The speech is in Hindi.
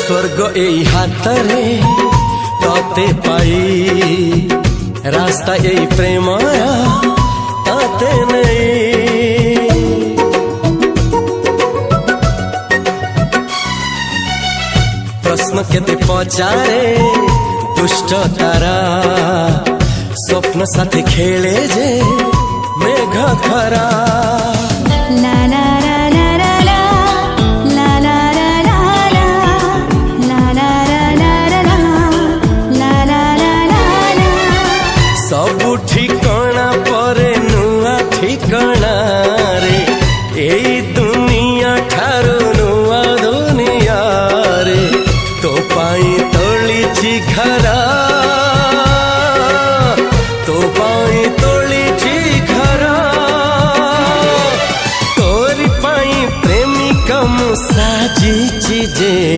स्वर्ग एई हातरे तते पाई रास्ता एई प्रेमया ताते नहीं। प्रश्न केते पचारे दुष्ट तारा स्वप्न साथी खेले जे मेघ खरा। ला ला ला ला ला ला ला ला ला ला ला ला ला ला ला। सबु ठिकाना परे नुआ ठिकाना रे एई दुनिया ठारू नुआ दुनिया रे। तो पाई तोलिछि घरा तो पाई तोलिछि घरा तोरी पाई प्रेमिका मु साजिछि जे।